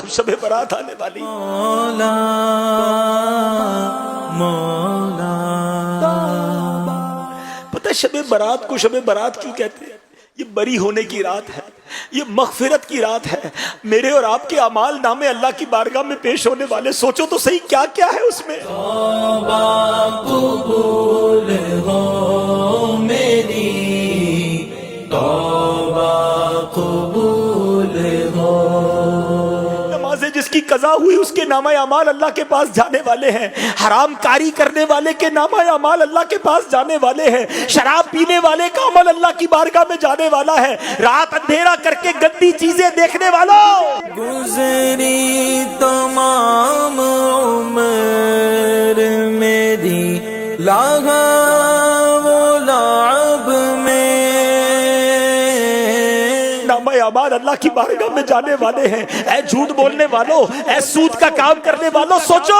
शब बारात आने वाली। मौला मौला। पता है शब बारात को शब बारात क्यों कहते हैं? ये बरी होने की रात है, ये मगफिरत की रात है। मेरे और आपके अमाल नामे अल्लाह की बारगाह में पेश होने वाले, सोचो तो सही क्या क्या है उसमें। तौबा कबूल हो मेरी, तौबा कबूल हो। नमाज़ें जिसकी कज़ा हुई उसके नामा अमाल अल्लाह के पास जाने वाले हैं। हराम कारी करने वाले के नामा अमाल अल्लाह के पास जाने वाले हैं। शराब पीने वाले का अमल अल्लाह की बारगाह में जाने वाला है। रात अंधेरा करके गंदी चीजें देखने वालों, गुज़री तमाम उम्र मेरी लागा वो लाब में, नामा अमाल अल्लाह की बारगाह में जाने वाले हैं। ऐ झूठ बोलने वालों, ऐ सूद का काम करने वालों, सोचो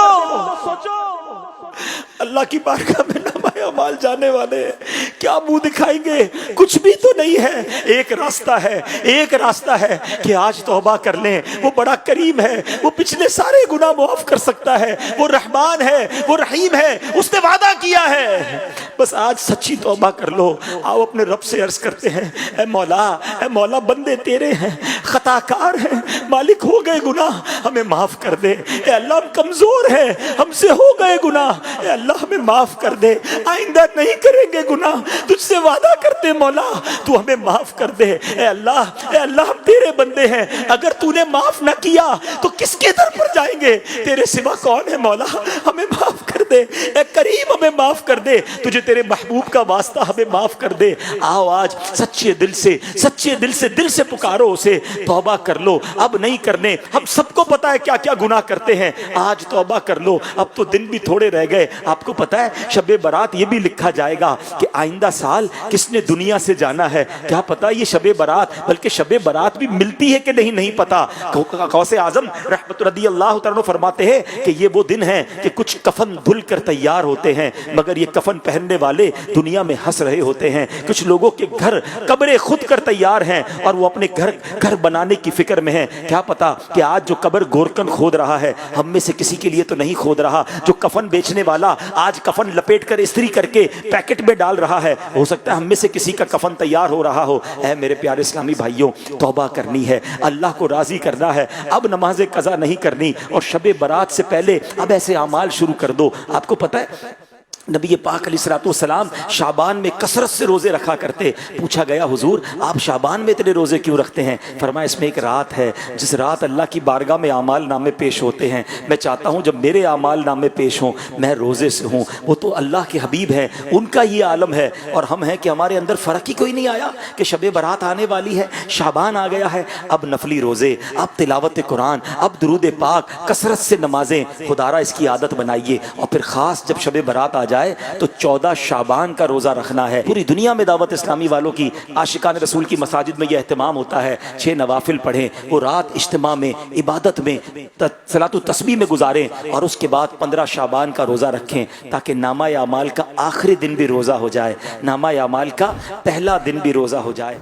अल्लाह की बारगाह में नामा अमाल जाने वाले हैं। क्या मुंह दिखाएंगे? कुछ भी तो नहीं है। एक रास्ता है, एक रास्ता है कि आज तौबा कर लें। वो बड़ा करीम है, वो पिछले सारे गुनाह माफ कर सकता है। वो रहमान है, वो रहीम है, उसने वादा किया है। बस आज सच्ची तौबा कर लो। आओ अपने रब से अर्ज करते हैं, ऐ मौला बंदे तेरे हैं, खताकार हैं, मालिक हो गए गुनाह, हमें माफ कर दे। ऐ अल्लाह हम कमजोर हैं, हमसे हो गए गुनाह, ऐ अल्लाह हमें माफ कर दे। आइंदा नहीं करेंगे गुनाह, तुझसे वादा करते मौला तू हमें माफ कर दे। ऐ अल्लाह हम तेरे बंदे हैं, अगर तूने माफ ना किया तो किसके दर पर जाएंगे? तेरे सिवा कौन है मौला, हमें माफ कर दे। ऐ करीम हमें माफ कर दे, तुझे तेरे महबूब का वास्ता हमें माफ कर दे। आओ आज सच्चे दिल से पुकारो उसे, तौबा कर लो। अब नहीं करने, हम सबको पता है क्या क्या गुनाह करते हैं। आज तौबा कर लो, अब तो दिन भी थोड़े रह गए। आपको पता है शब बारात ये भी लिखा जाएगा कि आइंदा साल किसने दुनिया से जाना है। क्या पता ये शब बारात, बल्कि शब बारात भी मिलती है कि नहीं पता। गौसे आजम रहमत रदियल्लाहु तआला फरमाते हैं कि ये वो दिन है कि कुछ कफन धुल कर तैयार होते हैं, मगर ये कफन पहनने वाले दुनिया में हंस रहे होते हैं। कुछ लोगों के घर कब्रें खुद कर तैयार हैं और वो अपने घर बनाने की फिक्र में है। क्या पता कि आज जो कब्र गोरकन खोद रहा है, हम में से किसी के लिए तो नहीं खोद रहा। जो कफन बेचने वाला आज कफन लपेट कर इस्त्री करके पैकेट में डाल रहा है, हो सकता है हम में से किसी का कफन तैयार हो रहा हो। ऐ मेरे प्यारे इस्लामी भाइयों, तौबा करनी है, अल्लाह को राजी करना है। अब नमाज कज़ा नहीं करनी और शब बारात से पहले अब ऐसे अमाल शुरू कर दो। आपको पता है नबी पाक अलैहिस्सलाम शाबान में कसरत से रोज़े रखा करते। पूछा गया हुजूर आप शाबान में इतने रोज़े क्यों रखते हैं? फरमाया इसमें एक रात है जिस रात अल्लाह की बारगाह में आमाल नामे पेश होते हैं। मैं चाहता हूँ जब मेरे आमाल नामे पेश हों मैं रोज़े से हूँ। वो तो अल्लाह के हबीब हैं, उनका ये आलम है और हम हैं कि हमारे अंदर फ़र्क ही कोई नहीं आया कि शब बारात आने वाली है, शाबान आ गया है। अब नफली रोज़े, अब तिलावत कुरान, अब दुरूद पाक, कसरत से नमाजें, खुदारा इसकी आदत बनाइए। और फिर ख़ास जब शब बारात आ जाए तो 14 शाबान का रोज़ा रखना है। पूरी दुनिया में दावत इस्लामी वालों की, आशिकान रसूल की मसाजिद में यह एहतमाम होता है 6 नवाफिल पढ़ें, वो रात इज्तिमा में, इबादत में, सलातु तस्बीह में गुजारें और उसके बाद 15 शाबान का रोज़ा रखें ताकि नामा अमाल का आखिरी दिन भी रोज़ा हो जाए, नामा अमाल का पहला दिन भी रोज़ा हो जाए।